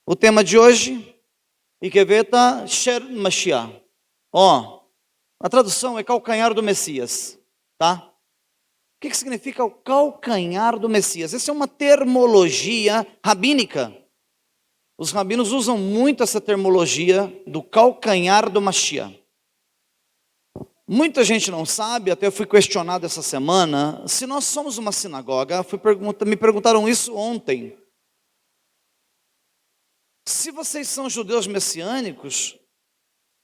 O tema de hoje, Ikeveta Sher Mashiach. A tradução é calcanhar do Messias, tá? O que significa o calcanhar do Messias? Essa é uma termologia rabínica. Os rabinos usam muito essa termologia do calcanhar do Mashiach. Muita gente não sabe, até eu fui questionado essa semana, se nós somos uma sinagoga, me perguntaram isso ontem. Se vocês são judeus messiânicos,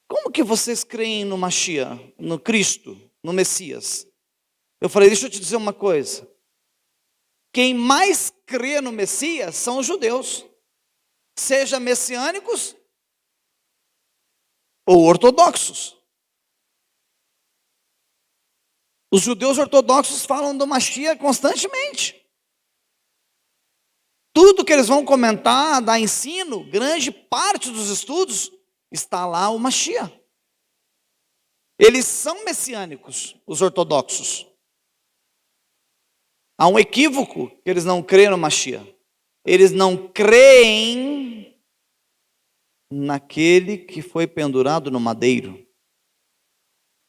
como que vocês creem no Mashiach, no Cristo, no Messias? Eu falei, deixa eu te dizer uma coisa. Quem mais crê no Messias são os judeus, seja messiânicos ou ortodoxos. Os judeus ortodoxos falam do Mashiach constantemente. Tudo que eles vão comentar, dar ensino, grande parte dos estudos, está lá o Mashiach. Eles são messiânicos, os ortodoxos. Há um equívoco que eles não creem no Mashiach. Eles não creem naquele que foi pendurado no madeiro.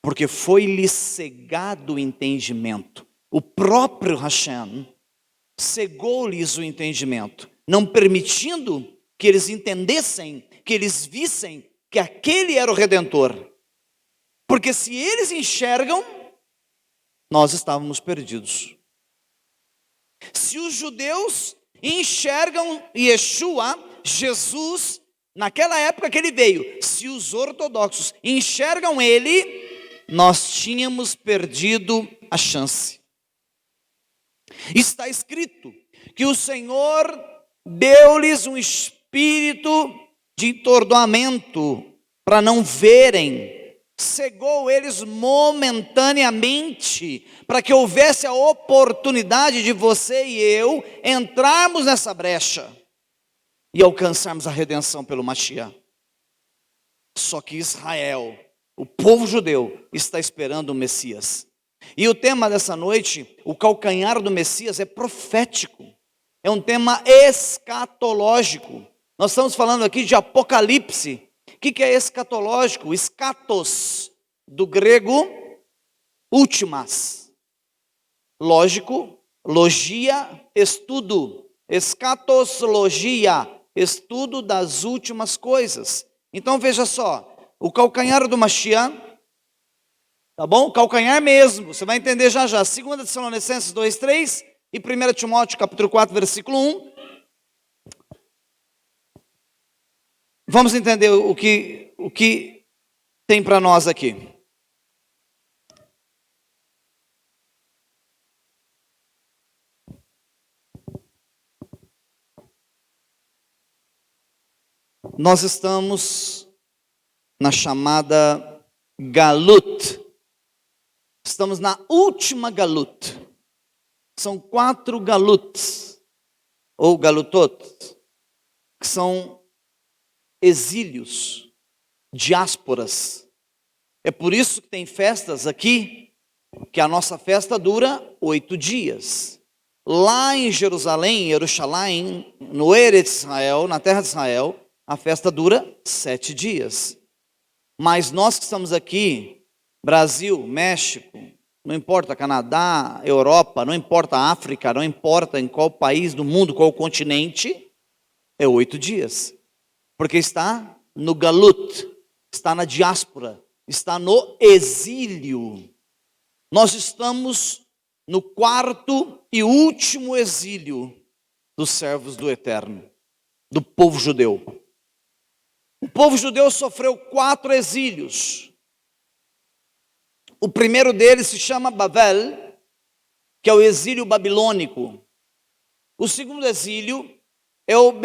Porque foi-lhe cegado o entendimento. O próprio Hashem cegou-lhes o entendimento, não permitindo que eles entendessem, que eles vissem que aquele era o Redentor. Porque se eles enxergam, nós estávamos perdidos. Se os judeus enxergam Yeshua, Jesus, naquela época que ele veio, se os ortodoxos enxergam ele, nós tínhamos perdido a chance. Está escrito que o Senhor deu-lhes um espírito de entordoamento para não verem, cegou eles momentaneamente, para que houvesse a oportunidade de você e eu entrarmos nessa brecha e alcançarmos a redenção pelo Mashiach. Só que Israel, o povo judeu, está esperando o Messias. E o tema dessa noite, o calcanhar do Messias, é profético. É um tema escatológico. Nós estamos falando aqui de Apocalipse. O que é escatológico? Escatos, do grego, últimas. Lógico, logia, estudo. Escatologia, estudo das últimas coisas. Então veja só, o calcanhar do Mashiach, tá bom? Calcanhar mesmo, você vai entender já já. 2 Tessalonicenses 2:3 e 1 Timóteo capítulo 4, versículo 1. Vamos entender o que tem para nós aqui. Nós estamos na chamada Galut. Estamos na última Galut. São 4 Galuts, ou Galutot, que são exílios, diásporas. É por isso que tem festas aqui, que a nossa festa dura 8 dias. Lá em Jerusalém, em Jerusalém, no Eretz Israel, na terra de Israel, a festa dura 7 dias. Mas nós que estamos aqui, Brasil, México, não importa, Canadá, Europa, não importa África, não importa em qual país do mundo, qual continente, é 8 dias. Porque está no Galut, está na diáspora, está no exílio. Nós estamos no 4º e último exílio dos servos do Eterno, do povo judeu. O povo judeu sofreu 4 exílios. O primeiro deles se chama Babel, que é o exílio babilônico. O segundo exílio é o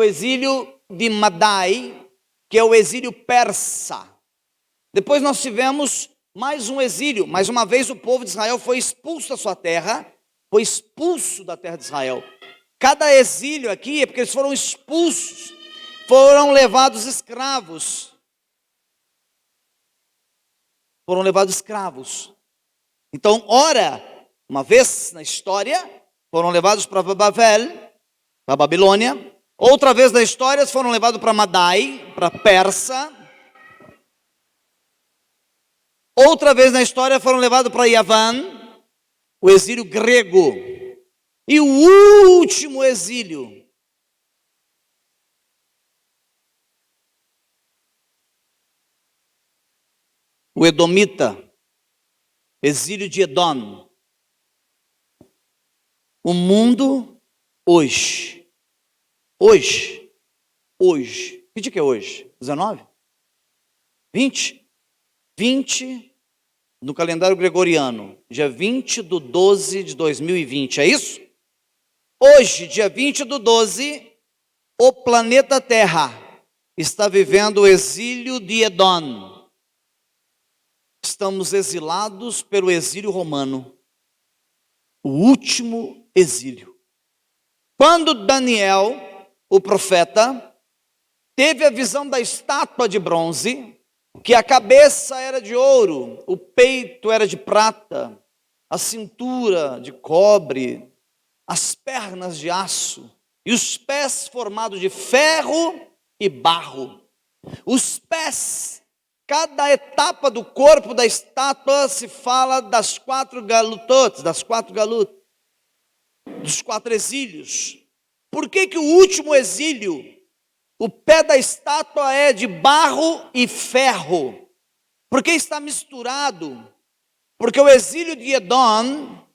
exílio de Madai, que é o exílio persa. Depois nós tivemos mais um exílio. Mais uma vez o povo de Israel foi expulso da sua terra, foi expulso da terra de Israel. Cada exílio aqui é porque eles foram expulsos, foram levados escravos. Foram levados escravos. Então, ora, uma vez na história, foram levados para Babel, para a Babilônia, Outra vez na história, eles foram levados para Madai, para Persa. Outra vez na história, foram levados para Yavan, o exílio grego. E o último exílio, o Edomita, exílio de Edom. O mundo hoje, que dia que é hoje? 19? 20? 20 no calendário gregoriano, dia 20/12/2020, é isso? Hoje, dia 20/12, o planeta Terra está vivendo o exílio de Edom. Estamos exilados pelo exílio romano, o último exílio. Quando Daniel, o profeta, teve a visão da estátua de bronze, que a cabeça era de ouro, o peito era de prata, a cintura de cobre, as pernas de aço e os pés formados de ferro e barro. Os pés, cada etapa do corpo da estátua se fala das 4 galutotes, dos 4 exílios. Por que o último exílio, o pé da estátua é de barro e ferro? Porque está misturado. Porque o exílio de Edom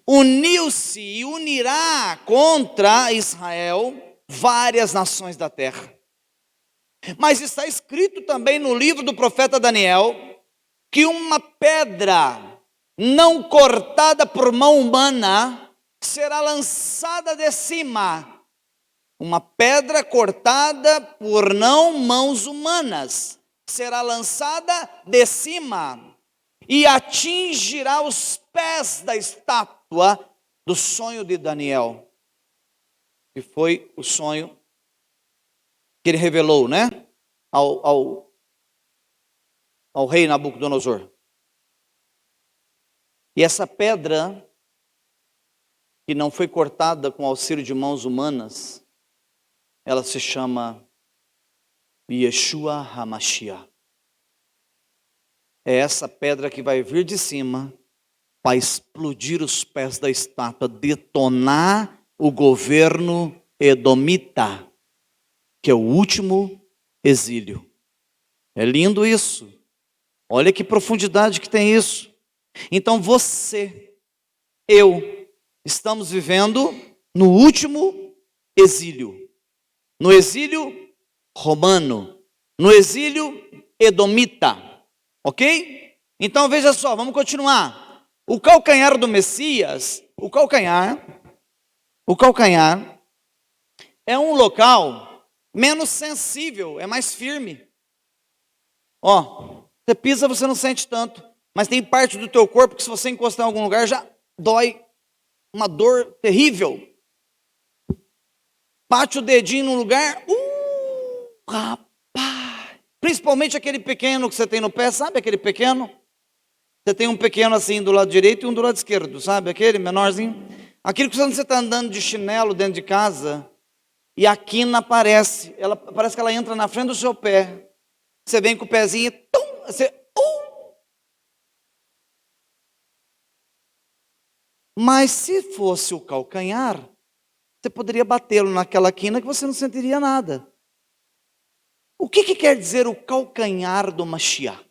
uniu-se e unirá contra Israel várias nações da terra. Mas está escrito também no livro do profeta Daniel que uma pedra não cortada por mão humana será lançada de cima. Uma pedra cortada por não mãos humanas será lançada de cima e atingirá os pés da estátua do sonho de Daniel, que foi o sonho que ele revelou, né, ao rei Nabucodonosor. E essa pedra, que não foi cortada com auxílio de mãos humanas, ela se chama Yeshua HaMashiach. É essa pedra que vai vir de cima para explodir os pés da estátua, detonar o governo edomita, que é o último exílio. É lindo isso. Olha que profundidade que tem isso. Então você, eu, estamos vivendo no último exílio. No exílio romano. No exílio edomita. Ok? Então veja só, vamos continuar. O calcanhar do Messias, o calcanhar é um local menos sensível, é mais firme. Ó, você pisa, você não sente tanto, mas tem parte do teu corpo que se você encostar em algum lugar já dói, uma dor terrível. Bate o dedinho num lugar, rapaz, principalmente aquele pequeno que você tem no pé, sabe aquele pequeno? Você tem um pequeno assim do lado direito e um do lado esquerdo, sabe aquele menorzinho? Aquilo que você está andando de chinelo dentro de casa, e a quina aparece, parece que ela entra na frente do seu pé. Você vem com o pezinho, você... Mas se fosse o calcanhar, você poderia batê-lo naquela quina que você não sentiria nada. O que quer dizer o calcanhar do Mashiach?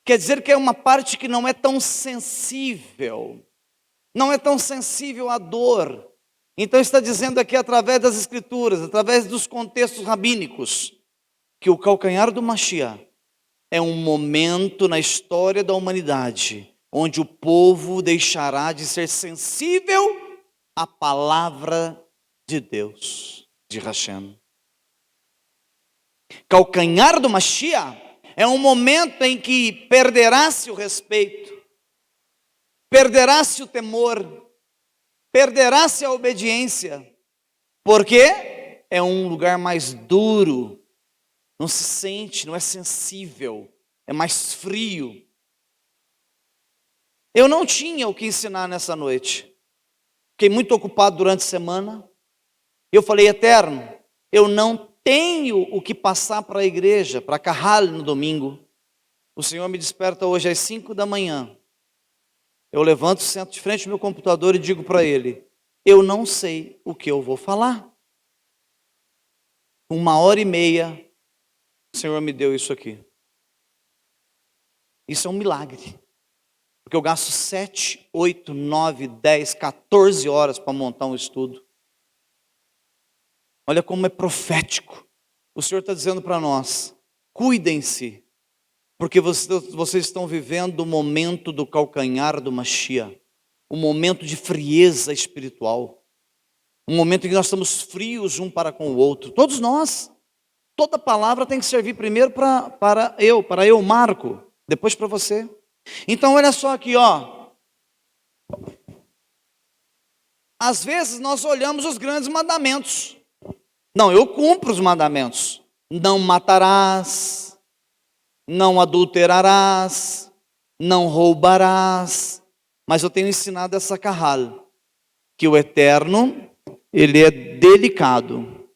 Quer dizer que é uma parte que não é tão sensível, não é tão sensível à dor. Então está dizendo aqui através das escrituras, através dos contextos rabínicos, que o calcanhar do Mashiach é um momento na história da humanidade onde o povo deixará de ser sensível à palavra de Deus, de Hashem. Calcanhar do Mashiach é um momento em que perderá-se o respeito, perderá-se o temor, perderá-se a obediência, porque é um lugar mais duro, não se sente, não é sensível, é mais frio. Eu não tinha o que ensinar nessa noite, fiquei muito ocupado durante a semana, Eu falei, Eterno, eu não tenho o que passar para a igreja, para Carral no domingo. O Senhor me desperta hoje às 5 da manhã. Eu levanto, sento de frente ao meu computador e digo para ele, eu não sei o que eu vou falar. 1h30, o Senhor me deu isso aqui. Isso é um milagre. Porque eu gasto 7, 8, 9, 10, 14 horas para montar um estudo. Olha como é profético. O Senhor está dizendo para nós, cuidem-se, porque vocês estão vivendo o momento do calcanhar do Mashiach, um momento de frieza espiritual, um momento em que nós estamos frios um para com o outro, todos nós. Toda palavra tem que servir primeiro para eu, Marco, depois para você. Então olha só aqui, ó. Às vezes nós olhamos os grandes mandamentos. Não, eu cumpro os mandamentos. Não matarás, não adulterarás, não roubarás. Mas eu tenho ensinado essa carral, que o Eterno, ele é delicado.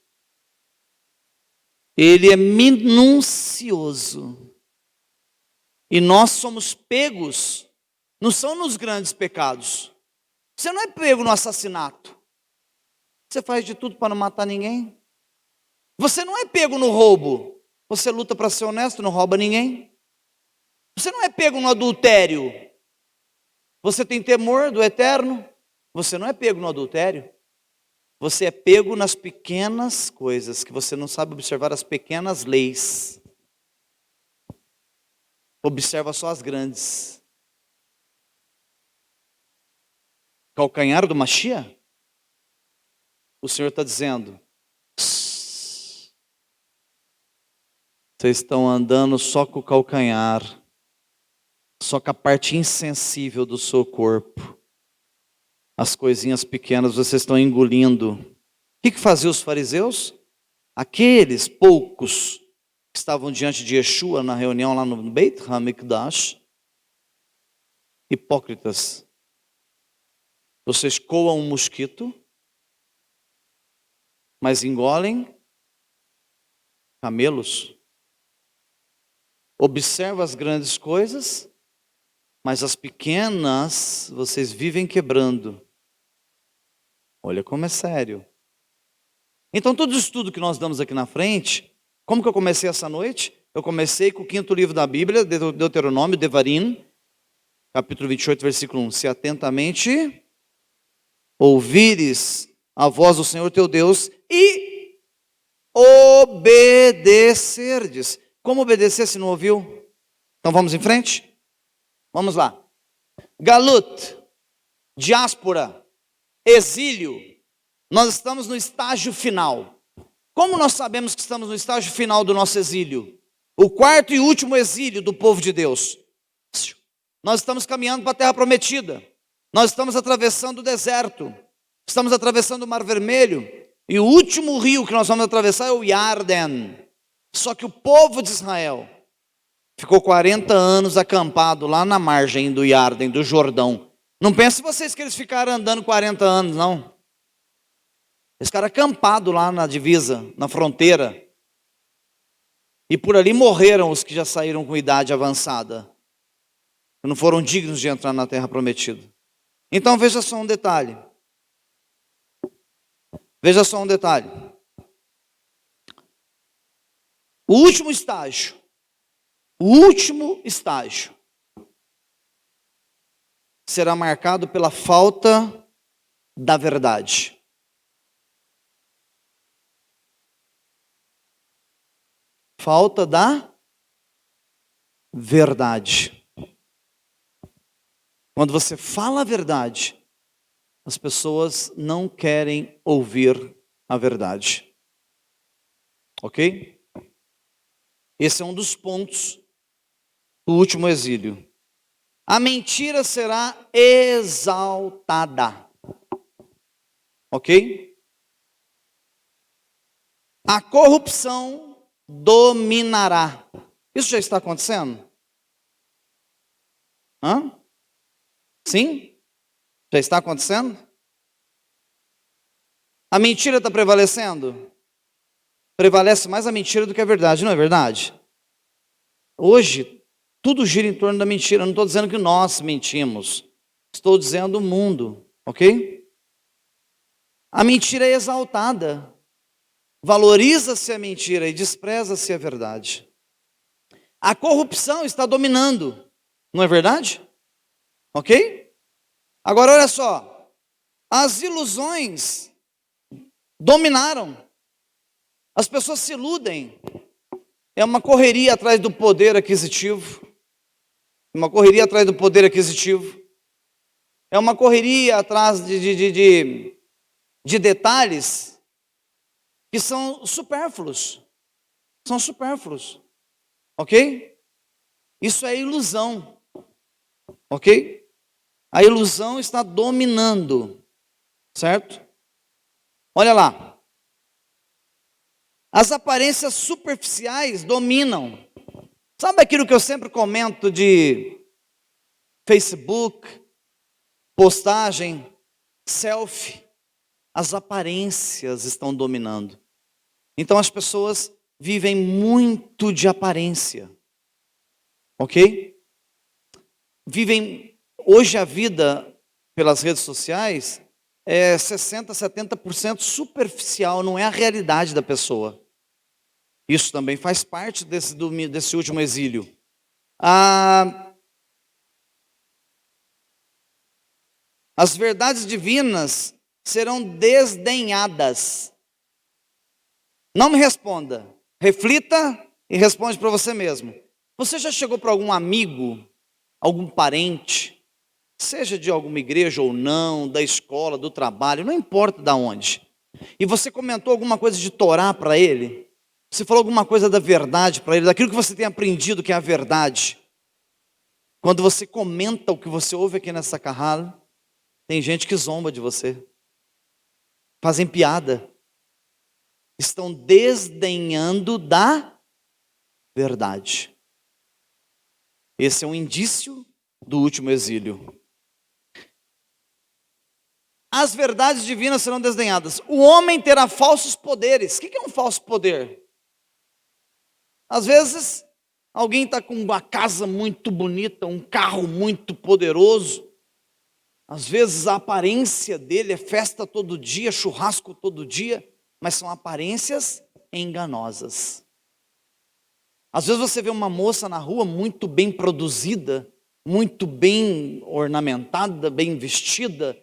Ele é minucioso. E nós somos pegos, não são nos grandes pecados. Você não é pego no assassinato. Você faz de tudo para não matar ninguém. Você não é pego no roubo. Você luta para ser honesto, não rouba ninguém. Você não é pego no adultério. Você tem temor do Eterno. Você não é pego no adultério. Você é pego nas pequenas coisas, que você não sabe observar as pequenas leis. Observa só as grandes. Calcanhar do Mashiach? O Senhor está dizendo, vocês estão andando só com o calcanhar, só com a parte insensível do seu corpo. As coisinhas pequenas vocês estão engolindo. O que faziam os fariseus? Aqueles poucos que estavam diante de Yeshua na reunião lá no Beit HaMikdash, hipócritas. Vocês coam um mosquito, mas engolem camelos. Observa as grandes coisas, mas as pequenas vocês vivem quebrando. Olha como é sério. Então todo estudo que nós damos aqui na frente, como que eu comecei essa noite? Eu comecei com o 5º livro da Bíblia, Deuteronômio, Devarim, capítulo 28, versículo 1. Se atentamente ouvires a voz do Senhor teu Deus e obedecerdes. Como obedecer se não ouviu? Então vamos em frente? Vamos lá. Galut, diáspora, exílio. Nós estamos no estágio final. Como nós sabemos que estamos no estágio final do nosso exílio? O 4º e último exílio do povo de Deus. Nós estamos caminhando para a terra prometida. Nós estamos atravessando o deserto. Estamos atravessando o Mar Vermelho. E o último rio que nós vamos atravessar é o Yarden. Só que o povo de Israel ficou 40 anos acampado lá na margem do Yarden, do Jordão. Não pense vocês que eles ficaram andando 40 anos, não. Eles ficaram acampados lá na divisa, na fronteira. E por ali morreram os que já saíram com idade avançada. Que não foram dignos de entrar na terra prometida. Então veja só um detalhe. Veja só um detalhe. O último estágio será marcado pela falta da verdade. Falta da verdade. Quando você fala a verdade, as pessoas não querem ouvir a verdade. Ok? Esse é um dos pontos do último exílio. A mentira será exaltada. Ok? A corrupção dominará. Isso já está acontecendo? Hã? Sim? Já está acontecendo? A mentira está prevalecendo? Prevalece mais a mentira do que a verdade, não é verdade? Hoje, tudo gira em torno da mentira. Eu não estou dizendo que nós mentimos. Estou dizendo o mundo, ok? A mentira é exaltada. Valoriza-se a mentira e despreza-se a verdade. A corrupção está dominando, não é verdade? Ok? Agora olha só, as ilusões dominaram. As pessoas se iludem. É uma correria atrás do poder aquisitivo. Uma correria atrás do poder aquisitivo. É uma correria atrás de detalhes que são supérfluos. São supérfluos. Ok? Isso é ilusão. Ok? A ilusão está dominando. Certo? Olha lá. As aparências superficiais dominam. Sabe aquilo que eu sempre comento de Facebook, postagem, selfie? As aparências estão dominando. Então as pessoas vivem muito de aparência. Ok? Vivem, hoje a vida pelas redes sociais é 60%, 70% superficial, não é a realidade da pessoa. Isso também faz parte desse último exílio. As verdades divinas serão desdenhadas. Não me responda. Reflita e responde para você mesmo. Você já chegou para algum amigo, algum parente, seja de alguma igreja ou não, da escola, do trabalho, não importa de onde, e você comentou alguma coisa de Torá para ele? Você falou alguma coisa da verdade para ele, daquilo que você tem aprendido que é a verdade? Quando você comenta o que você ouve aqui nessa carrala, tem gente que zomba de você, fazem piada, estão desdenhando da verdade. Esse é um indício do último exílio. As verdades divinas serão desdenhadas. O homem terá falsos poderes. O que é um falso poder? Às vezes, alguém está com uma casa muito bonita, um carro muito poderoso. Às vezes a aparência dele é festa todo dia, churrasco todo dia, mas são aparências enganosas. Às vezes você vê uma moça na rua muito bem produzida, muito bem ornamentada, bem vestida,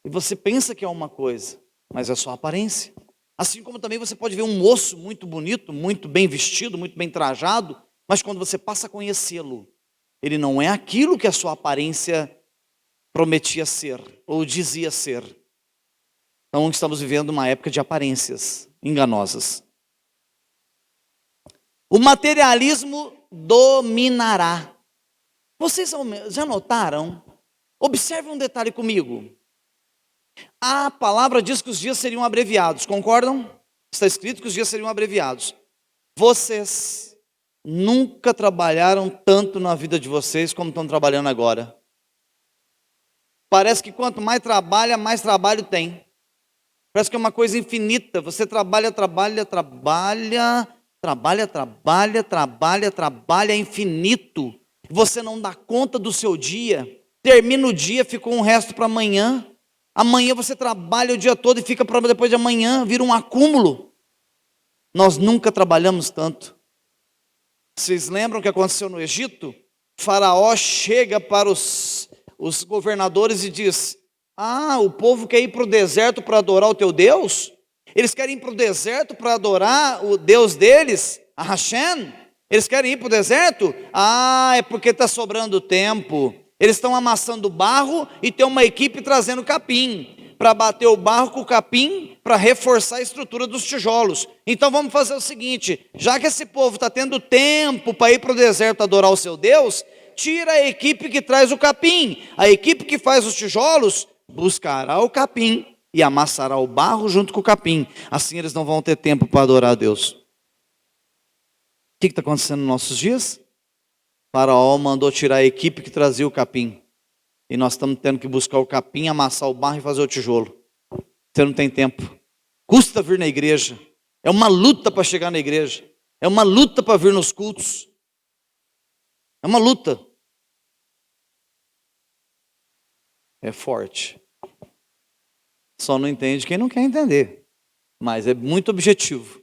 e você pensa que é uma coisa, mas é só aparência. Assim como também você pode ver um moço muito bonito, muito bem vestido, muito bem trajado, mas quando você passa a conhecê-lo, ele não é aquilo que a sua aparência prometia ser, ou dizia ser. Então estamos vivendo uma época de aparências enganosas. O materialismo dominará. Vocês já notaram? Observe um detalhe comigo. A palavra diz que os dias seriam abreviados, concordam? Está escrito que os dias seriam abreviados. Vocês nunca trabalharam tanto na vida de vocês como estão trabalhando agora. Parece que quanto mais trabalha, mais trabalho tem. Parece que é uma coisa infinita. Você trabalha, é infinito. Você não dá conta do seu dia. Termina o dia, ficou um resto para amanhã. Amanhã você trabalha o dia todo e fica para depois de amanhã, vira um acúmulo. Nós nunca trabalhamos tanto. Vocês lembram o que aconteceu no Egito? Faraó chega para os governadores e diz: o povo quer ir para o deserto para adorar o teu Deus? Eles querem ir para o deserto para adorar o Deus deles, a Hashem? Eles querem ir para o deserto? É porque está sobrando tempo. Eles estão amassando barro e tem uma equipe trazendo capim para bater o barro com o capim para reforçar a estrutura dos tijolos. Então vamos fazer o seguinte: já que esse povo está tendo tempo para ir para o deserto adorar o seu Deus, tira a equipe que traz o capim. A equipe que faz os tijolos buscará o capim e amassará o barro junto com o capim. Assim eles não vão ter tempo para adorar a Deus. O que está acontecendo nos nossos dias? Faraó mandou tirar a equipe que trazia o capim. E nós estamos tendo que buscar o capim, amassar o barro e fazer o tijolo. Você não tem tempo. Custa vir na igreja. É uma luta para chegar na igreja. É uma luta para vir nos cultos. É uma luta. É forte. Só não entende quem não quer entender. Mas é muito objetivo.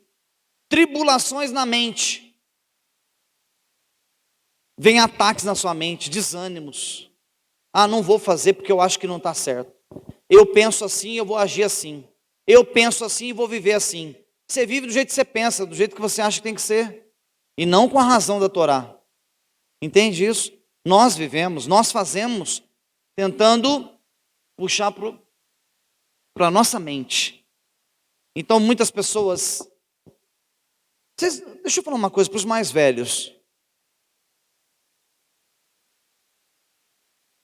Tribulações na mente. Vem ataques na sua mente, desânimos. Ah, não vou fazer porque eu acho que não está certo. Eu penso assim, eu vou agir assim. Eu penso assim e vou viver assim. Você vive do jeito que você pensa, do jeito que você acha que tem que ser. E não com a razão da Torá. Entende isso? Nós vivemos, nós fazemos, tentando puxar para a nossa mente. Então muitas pessoas... deixa eu falar uma coisa para os mais velhos.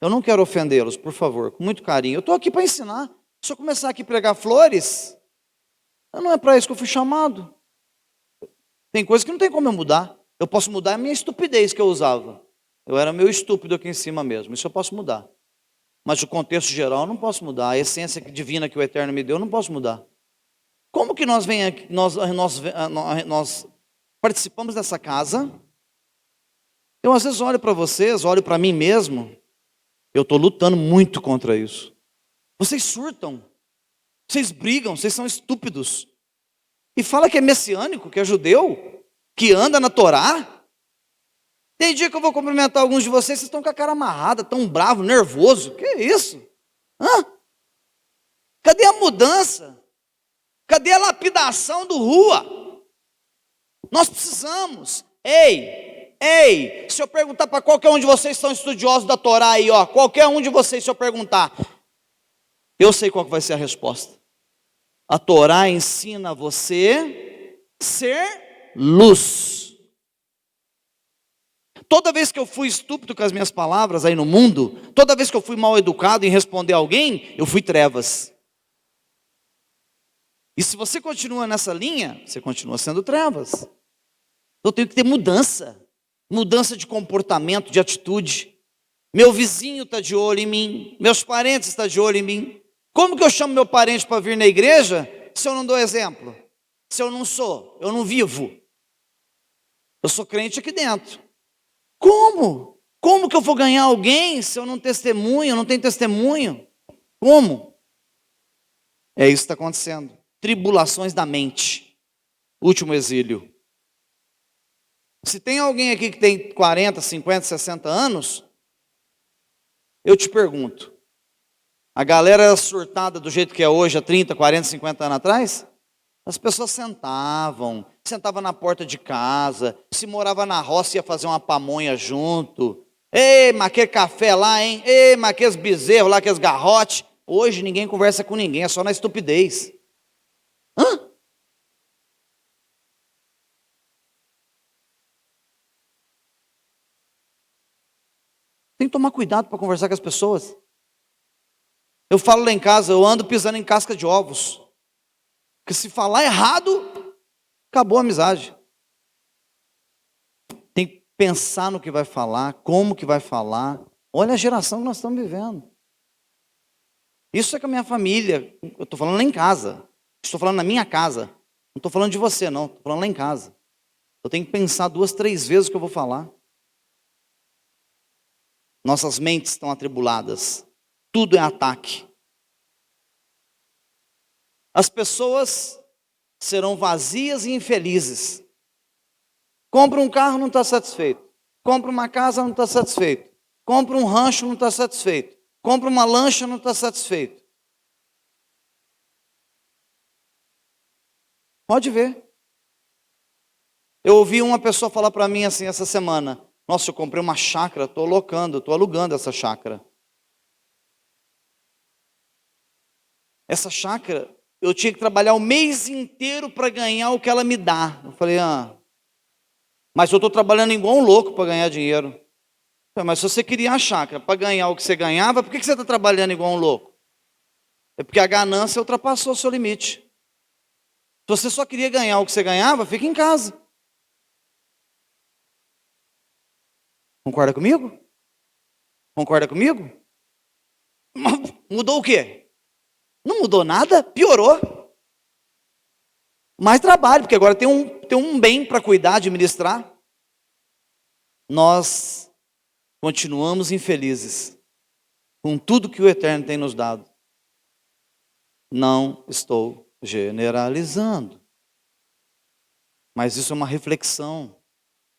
Eu não quero ofendê-los, por favor, com muito carinho. Eu estou aqui para ensinar. Se eu começar aqui a pregar flores, não é para isso que eu fui chamado. Tem coisa que não tem como eu mudar. Eu posso mudar a minha estupidez que eu usava. Eu era meio estúpido aqui em cima mesmo. Isso eu posso mudar. Mas o contexto geral eu não posso mudar. A essência divina que o Eterno me deu eu não posso mudar. Como que nós participamos dessa casa? Eu às vezes olho para vocês, olho para mim mesmo. Eu estou lutando muito contra isso. Vocês surtam. Vocês brigam, vocês são estúpidos. E fala que é messiânico, que é judeu, que anda na Torá. Tem dia que eu vou cumprimentar alguns de vocês, vocês estão com a cara amarrada, tão bravo, nervoso. Que é isso? Hã? Cadê a mudança? Cadê a lapidação do rua? Nós precisamos. Ei, se eu perguntar para qualquer um de vocês que são estudiosos da Torá aí, ó, qualquer um de vocês, se eu perguntar, eu sei qual que vai ser a resposta. A Torá ensina você ser luz. Toda vez que eu fui estúpido com as minhas palavras aí no mundo, toda vez que eu fui mal educado em responder a alguém, eu fui trevas. E se você continua nessa linha, você continua sendo trevas. Eu tenho que ter mudança. Mudança de comportamento, de atitude. Meu vizinho está de olho em mim. Meus parentes estão de olho em mim. Como que eu chamo meu parente para vir na igreja se eu não dou exemplo? Se eu não vivo? Eu sou crente aqui dentro. Como? Como que eu vou ganhar alguém se eu não testemunho, eu não tenho testemunho? Como? É isso que está acontecendo. Tribulações da mente. Último exílio. Se tem alguém aqui que tem 40, 50, 60 anos, eu te pergunto, a galera era surtada do jeito que é hoje, há 30, 40, 50 anos atrás? As pessoas sentavam na porta de casa, se morava na roça ia fazer uma pamonha junto. Ei, mas aquele café lá, hein? Ei, mas aqueles bezerros lá, aqueles garrotes. Hoje ninguém conversa com ninguém, é só na estupidez. Hã? Tem que tomar cuidado para conversar com as pessoas. Eu falo lá em casa, eu ando pisando em casca de ovos. Porque se falar errado, acabou a amizade. Tem que pensar no que vai falar, como que vai falar. Olha a geração que nós estamos vivendo. Isso é com a minha família. Eu estou falando lá em casa. Estou falando na minha casa. Não estou falando de você, não. Estou falando lá em casa. Eu tenho que pensar 2, 3 vezes o que eu vou falar. Nossas mentes estão atribuladas. Tudo é ataque. As pessoas serão vazias e infelizes. Compra um carro, não está satisfeito. Compra uma casa, não está satisfeito. Compra um rancho, não está satisfeito. Compra uma lancha, não está satisfeito. Pode ver. Eu ouvi uma pessoa falar para mim assim essa semana. Nossa, eu comprei uma chácara, estou alugando essa chácara. Essa chácara, eu tinha que trabalhar o mês inteiro para ganhar o que ela me dá. Eu falei, mas eu estou trabalhando igual um louco para ganhar dinheiro. Eu falei, mas se você queria a chácara para ganhar o que você ganhava, por que você está trabalhando igual um louco? É porque a ganância ultrapassou o seu limite. Se você só queria ganhar o que você ganhava, fica em casa. Concorda comigo? Concorda comigo? Mudou o quê? Não mudou nada, piorou. mais trabalho, porque agora tem um bem para cuidar, administrar. Nós continuamos infelizes com tudo que o Eterno tem nos dado. Não estou generalizando, mas isso é uma reflexão,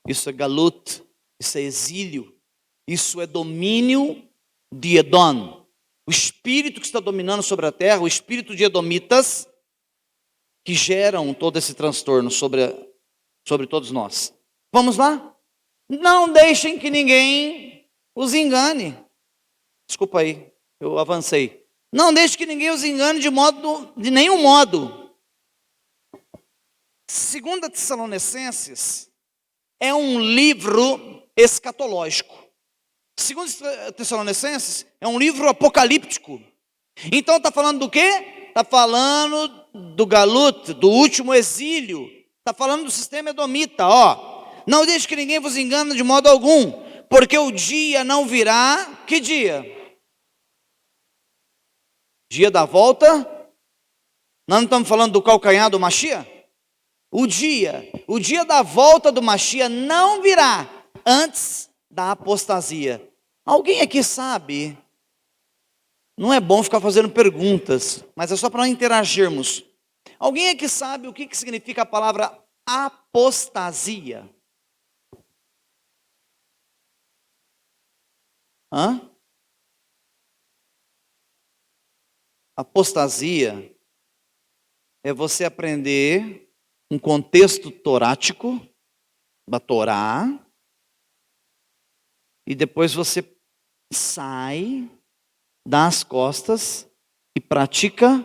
isso é galut, isso é exílio, isso é domínio de Edom. O espírito que está dominando sobre a terra, o espírito de edomitas, que geram todo esse transtorno sobre todos nós. Vamos lá? Não deixem que ninguém os engane. Desculpa aí, eu avancei. Não deixe que ninguém os engane de nenhum modo. 2 Tessalonicenses é um livro escatológico. 2 Tessalonicenses é um livro apocalíptico. Então está falando do quê? Está falando do galut, do último exílio. Está falando do sistema edomita. Não deixe que ninguém vos engane de modo algum, porque o dia não virá. Que dia? Dia da volta? Nós não estamos falando do calcanhar do Mashiach? O dia da volta do Mashiach não virá antes da apostasia. Alguém aqui sabe? Não é bom ficar fazendo perguntas, mas é só para interagirmos. Alguém aqui sabe o que significa a palavra apostasia? Apostasia é você aprender um contexto torático da Torá e depois você sai, dá as costas e pratica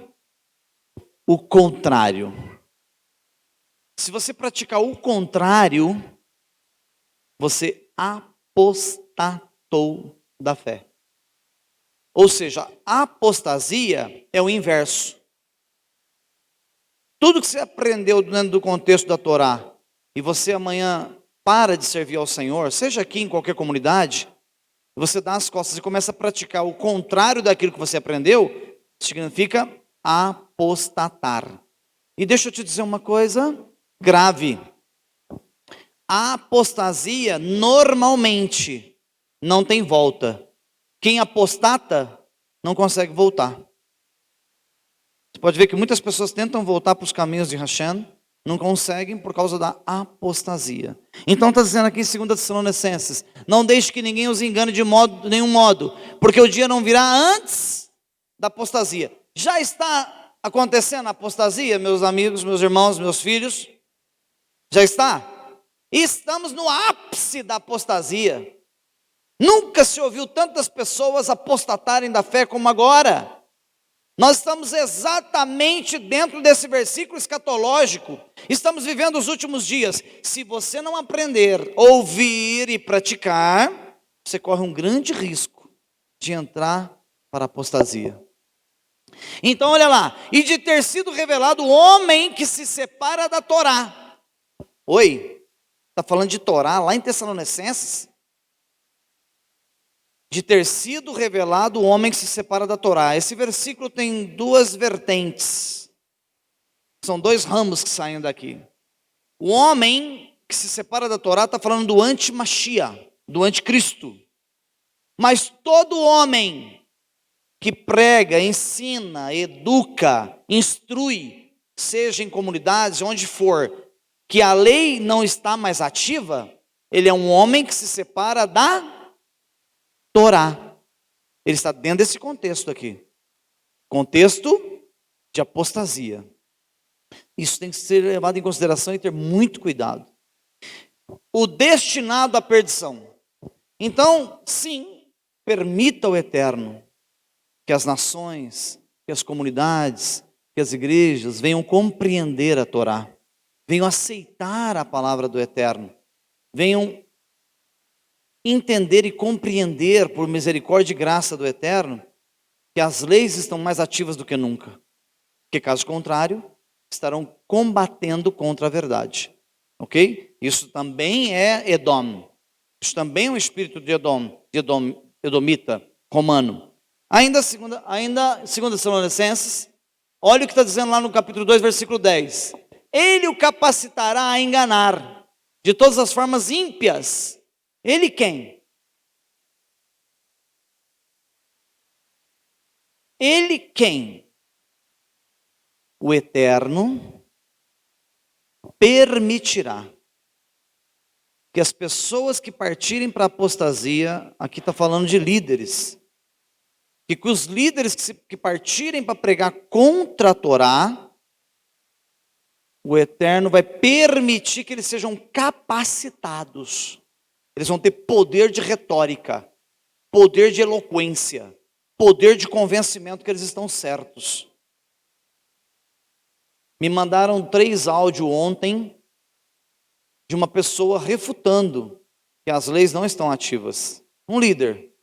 o contrário. Se você praticar o contrário, você apostatou da fé. Ou seja, a apostasia é o inverso. Tudo que você aprendeu dentro do contexto da Torá e você amanhã para de servir ao Senhor, seja aqui em qualquer comunidade, você dá as costas e começa a praticar o contrário daquilo que você aprendeu, significa apostatar. E deixa eu te dizer uma coisa grave. A apostasia normalmente não tem volta. Quem apostata não consegue voltar. Você pode ver que muitas pessoas tentam voltar para os caminhos de Hashem, não conseguem por causa da apostasia. Então está dizendo aqui em 2 Tessalonicenses, não deixe que ninguém os engane de nenhum modo, porque o dia não virá antes da apostasia. Já está acontecendo a apostasia, meus amigos, meus irmãos, meus filhos? Já está? Estamos no ápice da apostasia. Nunca se ouviu tantas pessoas apostatarem da fé como agora. Nós estamos exatamente dentro desse versículo escatológico. Estamos vivendo os últimos dias. Se você não aprender, ouvir e praticar, você corre um grande risco de entrar para a apostasia. Então olha lá, e de ter sido revelado o homem que se separa da Torá. Oi, está falando de Torá lá em Tessalonicenses? De ter sido revelado o homem que se separa da Torá. Esse versículo tem duas vertentes. São dois ramos que saem daqui. O homem que se separa da Torá está falando do anti-Mashiach, do anticristo. Mas todo homem que prega, ensina, educa, instrui, seja em comunidades, onde for, que a lei não está mais ativa, ele é um homem que se separa da Torá. Ele está dentro desse contexto aqui. Contexto de apostasia. Isso tem que ser levado em consideração e ter muito cuidado. O destinado à perdição. Então, sim, permita ao Eterno que as nações, que as comunidades, que as igrejas venham compreender a Torá. Venham aceitar a palavra do Eterno. Venham entender e compreender, por misericórdia e graça do Eterno, que as leis estão mais ativas do que nunca. Porque, caso contrário, estarão combatendo contra a verdade. Ok? Isso também é Edom. Isso também é um espírito de edomita, romano. Ainda 2 Tessalonicenses, olha o que está dizendo lá no capítulo 2, versículo 10. Ele o capacitará a enganar de todas as formas ímpias. Ele quem? Ele quem? O Eterno permitirá que as pessoas que partirem para a apostasia, aqui está falando de líderes, que os líderes que partirem para pregar contra a Torá, o Eterno vai permitir que eles sejam capacitados. Eles vão ter poder de retórica, poder de eloquência, poder de convencimento que eles estão certos. Me mandaram 3 áudios ontem de uma pessoa refutando que as leis não estão ativas. Um líder.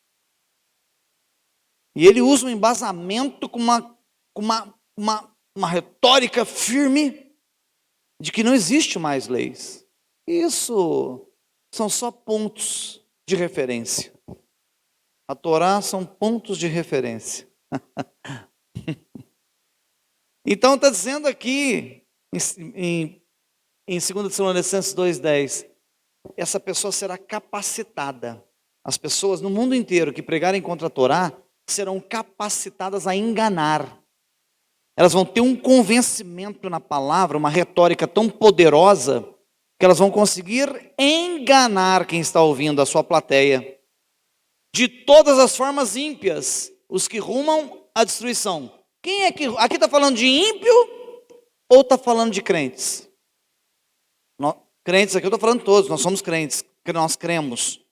E ele usa um embasamento com uma retórica firme de que não existe mais leis. Isso são só pontos de referência. A Torá são pontos de referência. Então está dizendo aqui, em 2 Tessalonicenses 2,10, essa pessoa será capacitada. As pessoas no mundo inteiro que pregarem contra a Torá serão capacitadas a enganar. Elas vão ter um convencimento na palavra, uma retórica tão poderosa, que elas vão conseguir enganar quem está ouvindo, a sua plateia, de todas as formas ímpias, os que rumam à destruição. Quem é que... Aqui está falando de ímpio ou está falando de crentes? Crentes aqui eu estou falando de todos, nós somos crentes, que nós cremos.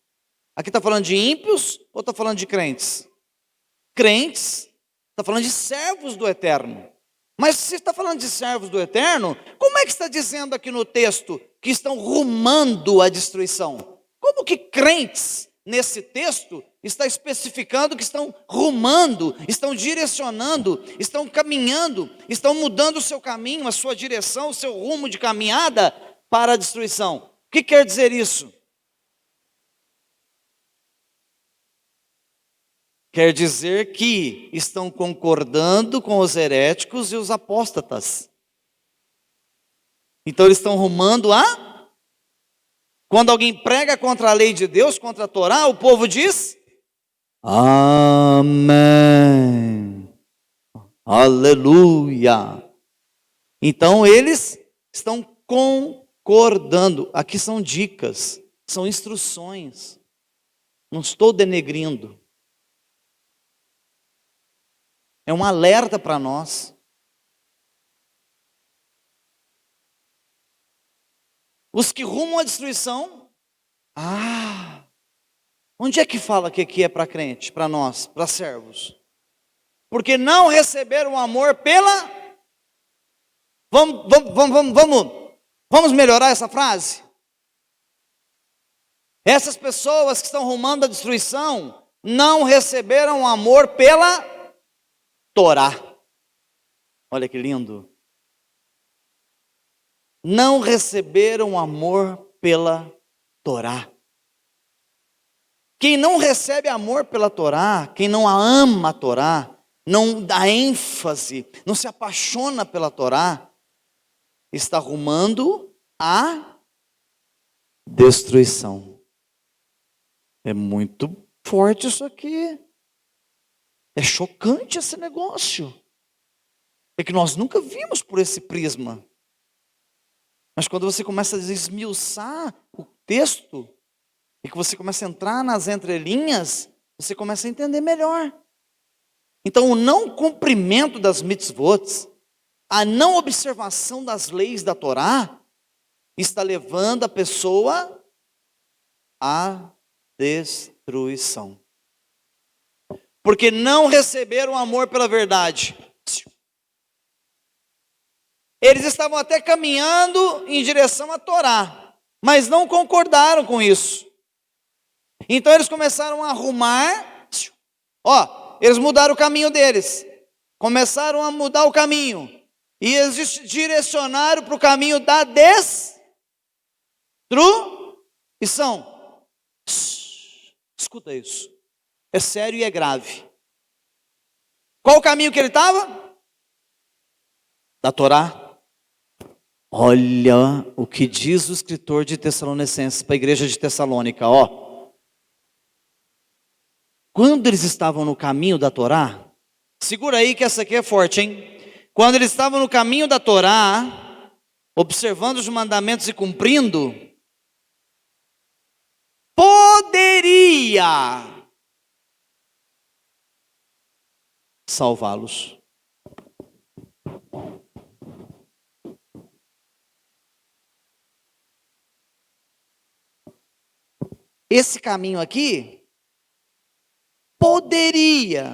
Aqui está falando de ímpios ou está falando de crentes? Crentes, está falando de servos do Eterno. Mas se está falando de servos do Eterno, como é que está dizendo aqui no texto que estão rumando à destruição? Como que crentes, nesse texto, está especificando que estão rumando, estão direcionando, estão caminhando, estão mudando o seu caminho, a sua direção, o seu rumo de caminhada para a destruição? O que quer dizer isso? Quer dizer que estão concordando com os heréticos e os apóstatas. Então eles estão rumando a... Quando alguém prega contra a lei de Deus, contra a Torá, o povo diz: amém, aleluia. Então eles estão concordando. Aqui são dicas, são instruções. Não estou denegrindo. É um alerta para nós. Os que rumam à destruição. Onde é que fala que aqui é para crente, para nós, para servos? Porque não receberam amor pela... Vamos melhorar essa frase? Essas pessoas que estão rumando à destruição não receberam amor pela Torá. Olha que lindo. Não receberam amor pela Torá. Quem não recebe amor pela Torá, quem não ama a Torá, não dá ênfase, não se apaixona pela Torá, está rumando à destruição. É muito forte isso aqui. É chocante esse negócio. É que nós nunca vimos por esse prisma. Mas quando você começa a esmiuçar o texto, e que você começa a entrar nas entrelinhas, você começa a entender melhor. Então o não cumprimento das mitzvot, a não observação das leis da Torá, está levando a pessoa à destruição. Porque não receberam amor pela verdade. Eles estavam até caminhando em direção à Torá, mas não concordaram com isso. Então eles começaram a arrumar, eles mudaram o caminho deles, começaram a mudar o caminho, e eles direcionaram para o caminho da destruição. Escuta isso. É sério e é grave. Qual o caminho que ele estava? Da Torá. Olha o que diz o escritor de Tessalonicenses para a igreja de Tessalônica, ó. Quando eles estavam no caminho da Torá, segura aí que essa aqui é forte, hein? Quando eles estavam no caminho da Torá, observando os mandamentos e cumprindo, poderia salvá-los. Esse caminho aqui poderia.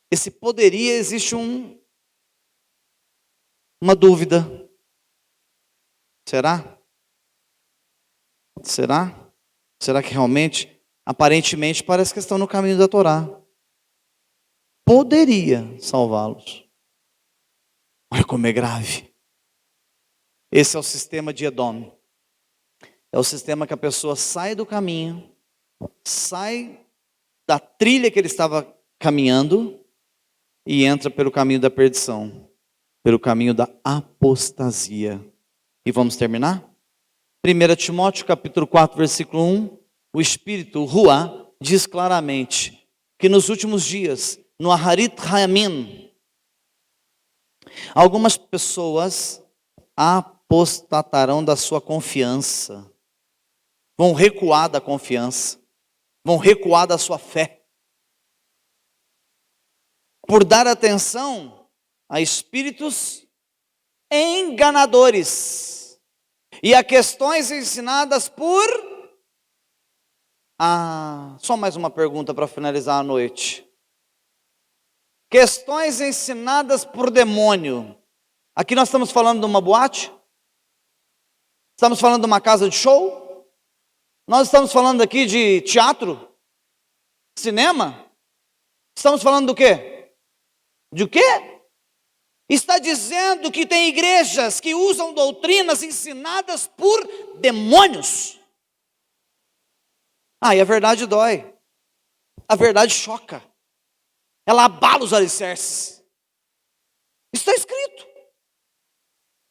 Esse poderia, existe uma dúvida. Será? Será? Será que realmente, aparentemente, parece que estão no caminho da Torá? Poderia salvá-los. Olha como é grave. Esse é o sistema de Edom. É o sistema que a pessoa sai do caminho, sai da trilha que ele estava caminhando e entra pelo caminho da perdição, pelo caminho da apostasia. E vamos terminar? 1 Timóteo capítulo 4, versículo 1, o Espírito, o Ruá, diz claramente que nos últimos dias, no Aharit Hayamim, algumas pessoas apostatarão da sua confiança, vão recuar da confiança, vão recuar da sua fé, por dar atenção a espíritos enganadores e a questões ensinadas por... só mais uma pergunta para finalizar a noite. Questões ensinadas por demônio. Aqui nós estamos falando de uma boate? Estamos falando de uma casa de show? Nós estamos falando aqui de teatro? Cinema? Estamos falando do quê? De o quê? Está dizendo que tem igrejas que usam doutrinas ensinadas por demônios. E a verdade dói. A verdade choca. Ela abala os alicerces. Está escrito.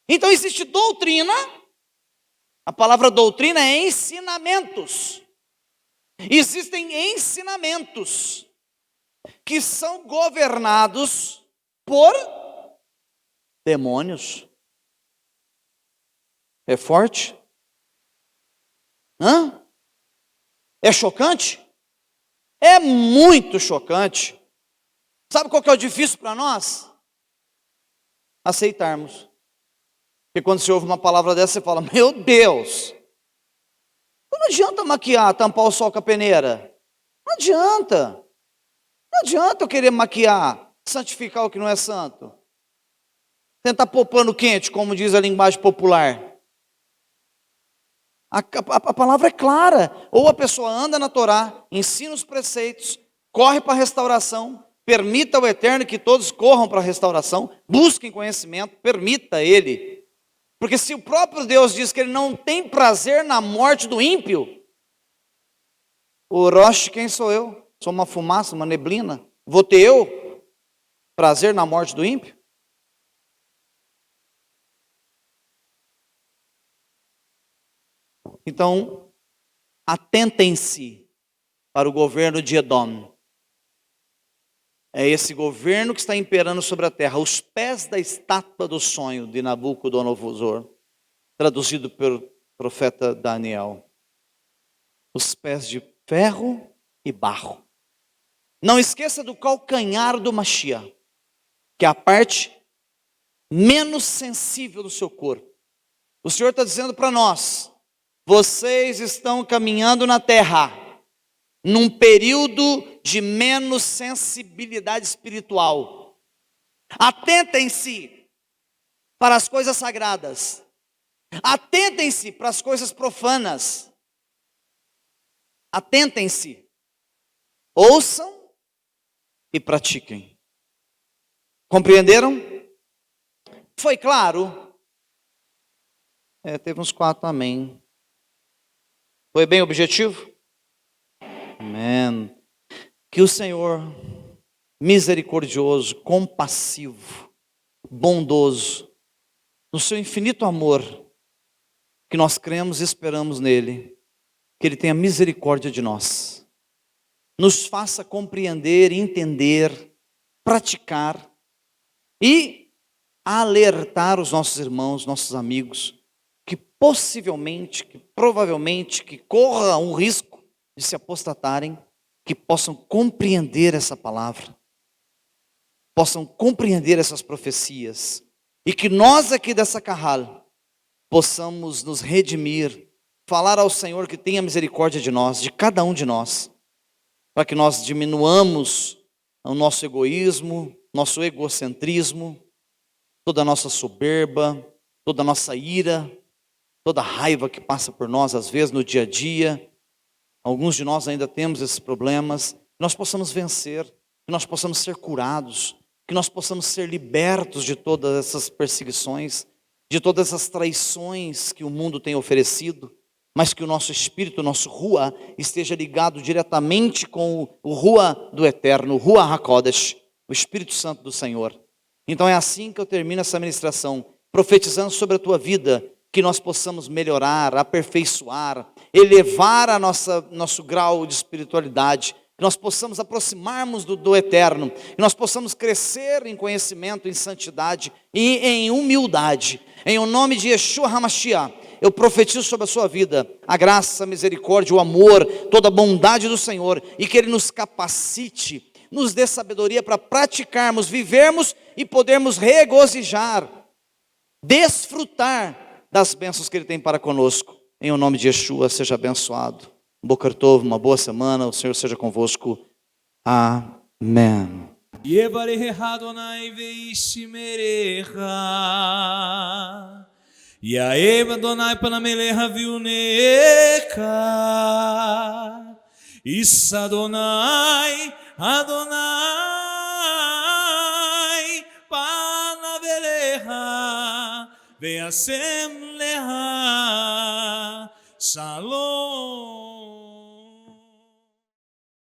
Então existe doutrina. A palavra doutrina é ensinamentos. Existem ensinamentos que são governados por demônios. É forte? É chocante? É muito chocante. Sabe qual que é o difícil para nós? Aceitarmos. Porque quando você ouve uma palavra dessa, você fala, meu Deus, não adianta maquiar, tampar o sol com a peneira. Não adianta. Não adianta eu querer maquiar, santificar o que não é santo. Tentar pôr pano quente, como diz a linguagem popular. A palavra é clara. Ou a pessoa anda na Torá, ensina os preceitos, corre para a restauração, permita ao Eterno que todos corram para a restauração, busquem conhecimento, permita Ele. Porque se o próprio Deus diz que Ele não tem prazer na morte do ímpio, o Rosh, quem sou eu? Sou uma fumaça, uma neblina. Vou ter eu prazer na morte do ímpio? Então, atentem-se para o governo de Edom. É esse governo que está imperando sobre a terra, os pés da estátua do sonho de Nabucodonosor, traduzido pelo profeta Daniel. Os pés de ferro e barro. Não esqueça do calcanhar do Mashiach, que é a parte menos sensível do seu corpo. O Senhor está dizendo para nós, vocês estão caminhando na terra, num período de menos sensibilidade espiritual. Atentem-se para as coisas sagradas. Atentem-se para as coisas profanas. Atentem-se. Ouçam e pratiquem. Compreenderam? Foi claro? Teve uns 4 amém. Foi bem objetivo? Amém. Que o Senhor, misericordioso, compassivo, bondoso, no seu infinito amor, que nós cremos e esperamos nele, que ele tenha misericórdia de nós, nos faça compreender, entender, praticar e alertar os nossos irmãos, nossos amigos, que possivelmente, que provavelmente, que corra um risco de se apostatarem, que possam compreender essa palavra, possam compreender essas profecias, e que nós aqui dessa Kahal possamos nos redimir, falar ao Senhor que tenha misericórdia de nós, de cada um de nós, para que nós diminuamos o nosso egoísmo, nosso egocentrismo, toda a nossa soberba, toda a nossa ira, toda a raiva que passa por nós às vezes no dia a dia. Alguns de nós ainda temos esses problemas, que nós possamos vencer, que nós possamos ser curados, que nós possamos ser libertos de todas essas perseguições, de todas essas traições que o mundo tem oferecido, mas que o nosso espírito, o nosso Ruach, esteja ligado diretamente com o Ruach do Eterno, o Ruach HaKodesh, o Espírito Santo do Senhor. Então é assim que eu termino essa ministração, profetizando sobre a tua vida, que nós possamos melhorar, aperfeiçoar, elevar nosso grau de espiritualidade, que nós possamos aproximarmos do Eterno, que nós possamos crescer em conhecimento, em santidade e em humildade. Em o nome de Yeshua HaMashiach, eu profetizo sobre a sua vida a graça, a misericórdia, o amor, toda a bondade do Senhor, e que Ele nos capacite, nos dê sabedoria para praticarmos, vivermos e podermos regozijar, desfrutar das bênçãos que Ele tem para conosco. Em o nome de Yeshua, seja abençoado. Boker Tov, uma boa semana, o Senhor seja convosco. Amém. Yevarecha Adonai veishmerecha, Yaev Adonai panamelecha viunecha, Issa Adonai, Adonai panavelecha, veasem lecha, Shalom.